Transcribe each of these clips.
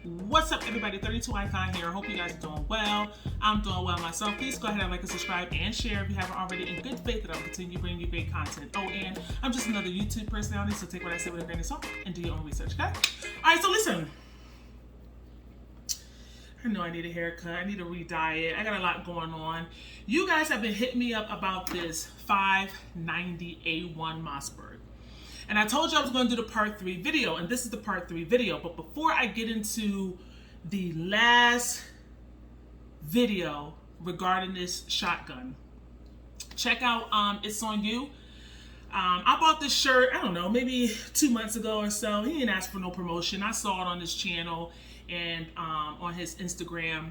What's up, everybody? 32 Icon here. I hope you guys are doing well. I'm doing well myself. Please go ahead and like and subscribe and share if you haven't already, in good faith that I will continue bringing you great content. Oh, and I'm just another YouTube personality, so take what I say with a grain of salt and do your own research, okay? All right, so listen. I know I need a haircut. I need to re-dye it. I got a lot going on. You guys have been hitting me up about this 590A1 Mossberg. And I told you I was going to do the part 3 video, and this is the part 3 video. But before I get into the last video regarding this shotgun, check out It's On You. I bought this shirt, I don't know, maybe 2 months ago or so. He didn't ask for no promotion. I saw it on his channel and on his Instagram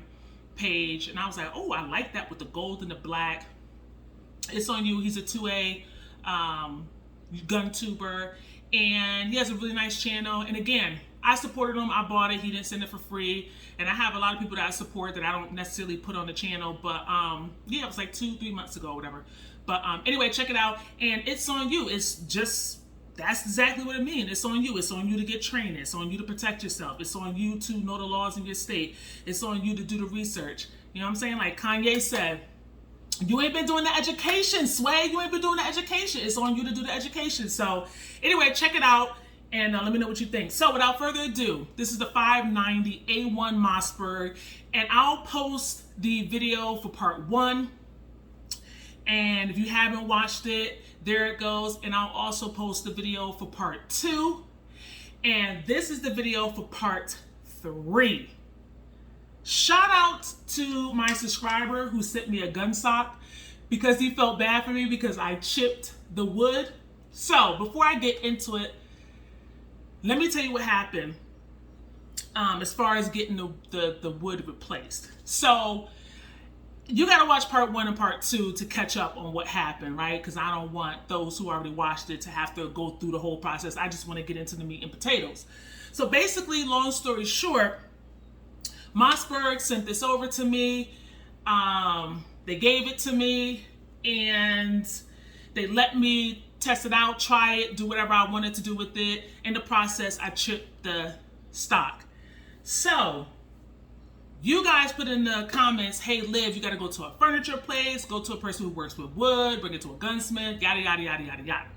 page, and I was like, oh, I like that with the gold and the black. It's On You. He's a 2A gun tuber, and he has a really nice channel. And again, I supported him. I bought it. He didn't send it for free. And I have a lot of people that I support that I don't necessarily put on the channel, but yeah, it was like 2-3 months ago or whatever. But anyway, check it out. And It's On You. It's just, that's exactly what it means. It's on you. It's on you to get trained. It's on you to protect yourself. It's on you to know the laws in your state. It's on you to do the research. You know what I'm saying? Like Kanye said, you ain't been doing the education, Sway. You ain't been doing the education. It's on you to do the education. So anyway, check it out and let me know what you think. So without further ado, this is the 590A1 Mossberg, and I'll post the video for part 1. And if you haven't watched it, there it goes. And I'll also post the video for part 2. And this is the video for part 3. Shout out to my subscriber who sent me a gun sock because he felt bad for me because I chipped the wood. So before I get into it, let me tell you what happened as far as getting the wood replaced. So you got to watch part 1 and part 2 to catch up on what happened, right? Because I don't want those who already watched it to have to go through the whole process. I just want to get into the meat and potatoes. So basically, long story short, Mossberg sent this over to me. They gave it to me, and they let me test it out, try it, do whatever I wanted to do with it. In the process, I chipped the stock. So you guys put in the comments, hey, Liv, you got to go to a furniture place, go to a person who works with wood, bring it to a gunsmith, yada, yada, yada, yada, yada.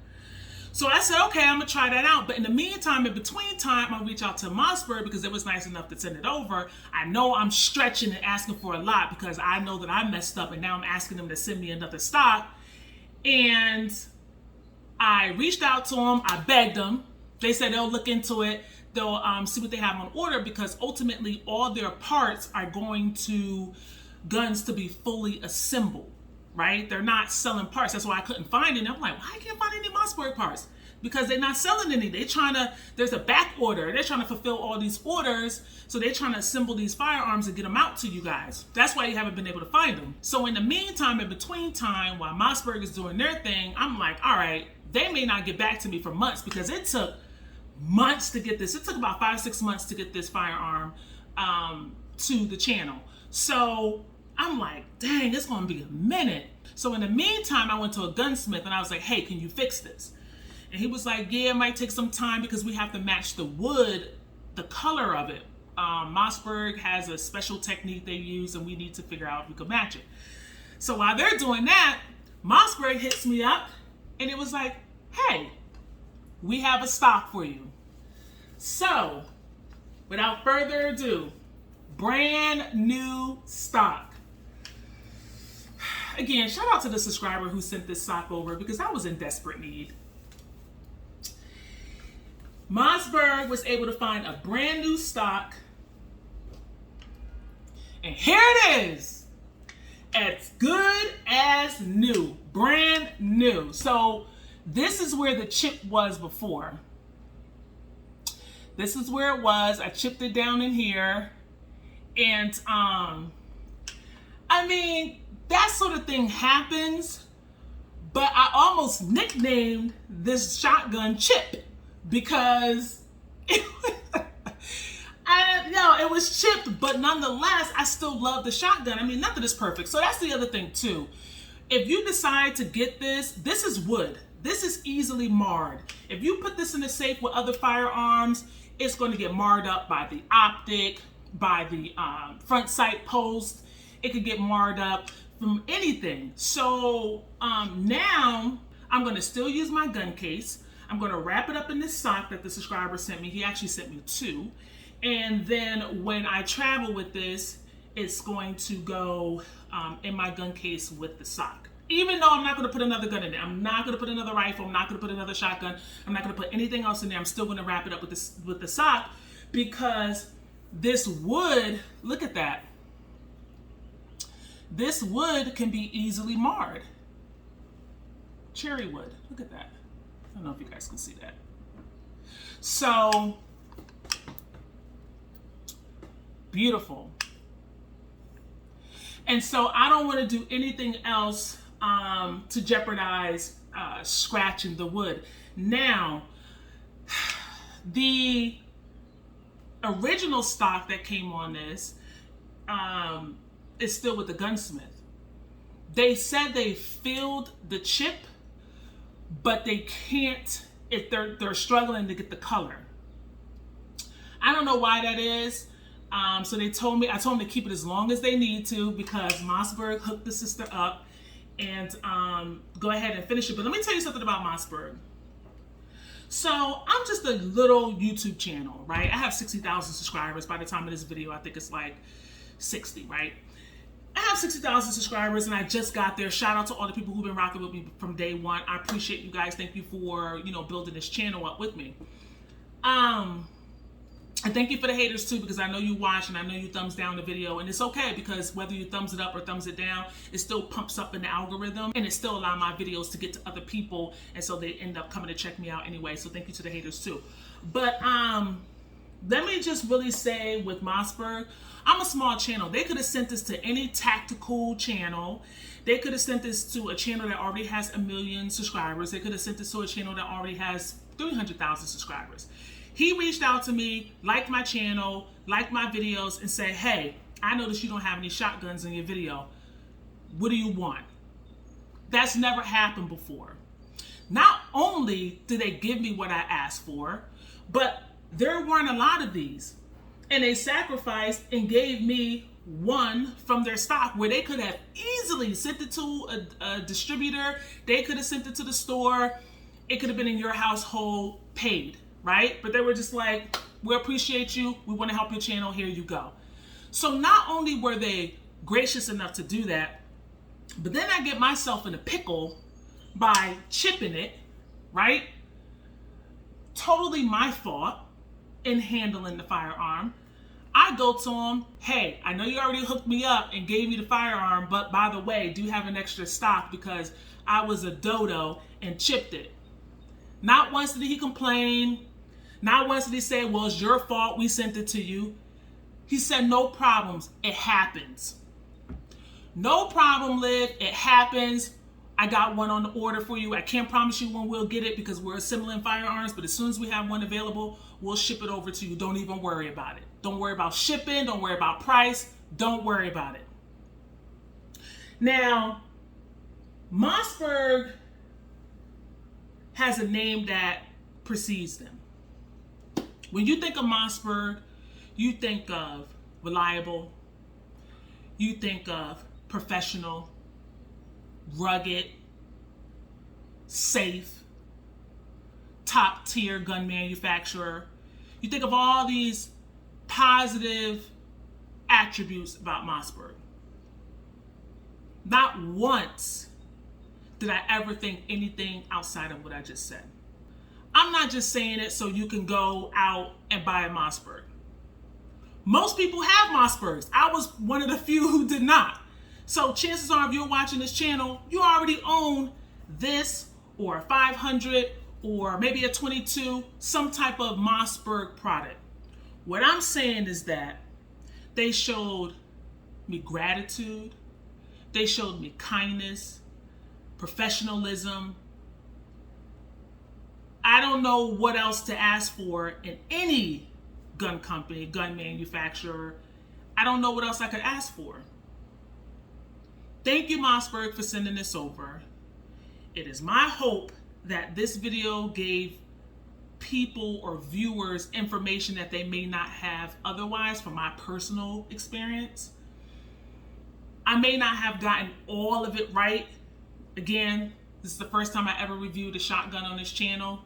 So I said, okay, I'm going to try that out. But in the meantime, in between time, I'll reach out to Mossberg because it was nice enough to send it over. I know I'm stretching and asking for a lot because I know that I messed up, and now I'm asking them to send me another stock. And I reached out to them. I begged them. They said they'll look into it. They'll see what they have on order because ultimately all their parts are going to guns to be fully assembled. Right? They're not selling parts. That's why I couldn't find any. I'm like, why I can't find any Mossberg parts? Because they're not selling any. They're trying to, there's a back order. They're trying to fulfill all these orders. So they're trying to assemble these firearms and get them out to you guys. That's why you haven't been able to find them. So in the meantime, in between time, while Mossberg is doing their thing, I'm like, all right, they may not get back to me for months because it took months to get this. It took about 5-6 months to get this firearm to the channel. So I'm like, dang, it's gonna be a minute. So in the meantime, I went to a gunsmith and I was like, hey, can you fix this? And he was like, yeah, it might take some time because we have to match the wood, the color of it. Mossberg has a special technique they use and we need to figure out if we can match it. So while they're doing that, Mossberg hits me up and it was like, hey, we have a stock for you. So without further ado, brand new stock. Again, shout out to the subscriber who sent this sock over because I was in desperate need. Mossberg was able to find a brand new stock. And here it is. As good as new. Brand new. So this is where the chip was before. This is where it was. I chipped it down in here. And I mean, that sort of thing happens, but I almost nicknamed this shotgun Chip because it was chipped, but nonetheless, I still love the shotgun. I mean, nothing is perfect. So that's the other thing too. If you decide to get this, this is wood. This is easily marred. If you put this in a safe with other firearms, It's going to get marred up by the optic, by the front sight post. It could get marred up from anything. So now I'm going to still use my gun case. I'm going to wrap it up in this sock that the subscriber sent me. He actually sent me 2. And then when I travel with this, it's going to go in my gun case with the sock. Even though I'm not going to put another gun in there. I'm not going to put another rifle. I'm not going to put another shotgun. I'm not going to put anything else in there. I'm still going to wrap it up with the sock, because this wood, look at that. This wood can be easily marred. Cherry wood, look at that. I don't know if you guys can see that. So, beautiful. And so I don't want to do anything else to jeopardize scratching the wood. Now, the original stock that came on this is still with the gunsmith. They said they filled the chip, but they can't, if they're struggling to get the color. I don't know why that is. So I told them to keep it as long as they need to, because Mossberg hooked the sister up, and go ahead and finish it. But let me tell you something about Mossberg. So I'm just a little YouTube channel, right? I have 60,000 subscribers. By the time of this video, I think it's like 60, right? I have 60,000 subscribers, and I just got there. Shout out to all the people who've been rocking with me from day one. I appreciate you guys. Thank you for, building this channel up with me. And thank you for the haters too, because I know you watch and I know you thumbs down the video, and it's okay, because whether you thumbs it up or thumbs it down, it still pumps up in the algorithm, and it still allows my videos to get to other people, and so they end up coming to check me out anyway. So thank you to the haters too. But let me just really say with Mossberg, I'm a small channel. They could have sent this to any tactical channel. They could have sent this to a channel that already has 1 million subscribers. They could have sent this to a channel that already has 300,000 subscribers. He reached out to me, liked my channel, liked my videos, and said, hey, I noticed you don't have any shotguns in your video. What do you want? That's never happened before. Not only did they give me what I asked for, but there weren't a lot of these. And they sacrificed and gave me one from their stock, where they could have easily sent it to a distributor. They could have sent it to the store. It could have been in your household, paid. Right? But they were just like, we appreciate you. We want to help your channel. Here you go. So not only were they gracious enough to do that, but then I get myself in a pickle by chipping it, right? Totally my fault in handling the firearm. I go to them, hey, I know you already hooked me up and gave me the firearm, but by the way, do you have an extra stock, because I was a dodo and chipped it. Not once did he complain. Not once did he say, well, it's your fault, we sent it to you. He said, no problems, it happens. No problem, Liv, it happens. I got one on the order for you. I can't promise you when we'll get it, because we're assembling firearms, but as soon as we have one available, we'll ship it over to you. Don't even worry about it. Don't worry about shipping, don't worry about price, don't worry about it. Now, Mossberg has a name that precedes them. When you think of Mossberg, you think of reliable, you think of professional, rugged, safe, top tier gun manufacturer. You think of all these positive attributes about Mossberg. Not once did I ever think anything outside of what I just said. I'm not just saying it so you can go out and buy a Mossberg. Most people have Mossbergs. I was one of the few who did not. So chances are, if you're watching this channel, you already own this, or a 500, or maybe a 22, some type of Mossberg product. What I'm saying is that they showed me gratitude. They showed me kindness, professionalism. I don't know what else to ask for in any gun company, gun manufacturer. I don't know what else I could ask for. Thank you, Mossberg, for sending this over. It is my hope that this video gave people or viewers information that they may not have otherwise from my personal experience. I may not have gotten all of it right. Again, this is the first time I ever reviewed a shotgun on this channel.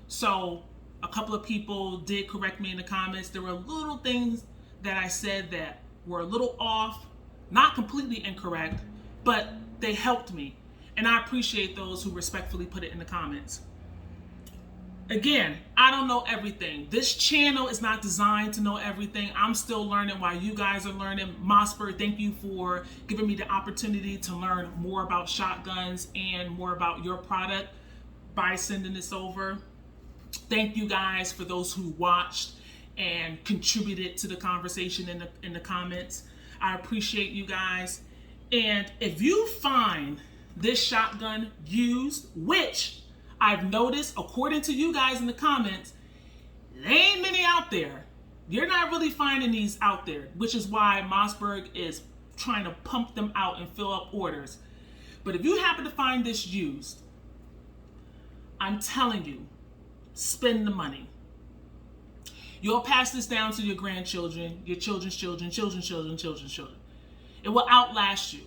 So a couple of people did correct me in the comments. There were little things that I said that were a little off, not completely incorrect, but they helped me. And I appreciate those who respectfully put it in the comments. Again, I don't know everything. This channel is not designed to know everything. I'm still learning while you guys are learning. Mossberg, thank you for giving me the opportunity to learn more about shotguns and more about your product by sending this over. Thank you guys for those who watched and contributed to the conversation in the comments. I appreciate you guys. And if you find this shotgun used, which I've noticed, according to you guys in the comments, there ain't many out there. You're not really finding these out there, which is why Mossberg is trying to pump them out and fill up orders. But if you happen to find this used, I'm telling you, spend the money. You'll pass this down to your grandchildren, your children's children, children's children, children's children. It will outlast you.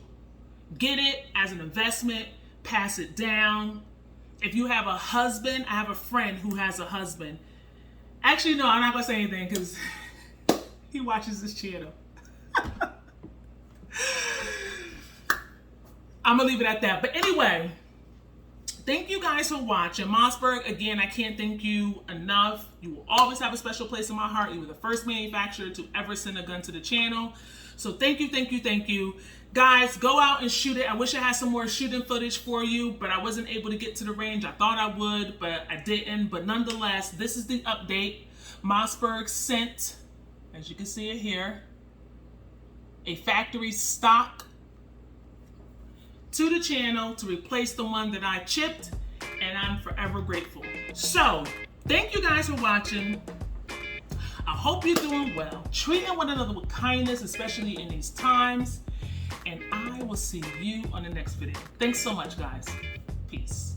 Get it as an investment, pass it down. If you have a husband, I have a friend who has a husband. Actually, no, I'm not gonna say anything because he watches this channel. I'm gonna leave it at that. But anyway, thank you guys for watching. Mossberg, again, I can't thank you enough. You will always have a special place in my heart. You were the first manufacturer to ever send a gun to the channel. So thank you, thank you, thank you. Guys, go out and shoot it. I wish I had some more shooting footage for you, but I wasn't able to get to the range. I thought I would, but I didn't. But nonetheless, this is the update. Mossberg sent, as you can see it here, a factory stock to the channel to replace the one that I chipped, and I'm forever grateful. So, thank you guys for watching. I hope you're doing well, treating one another with kindness, especially in these times. And I will see you on the next video. Thanks so much, guys. Peace.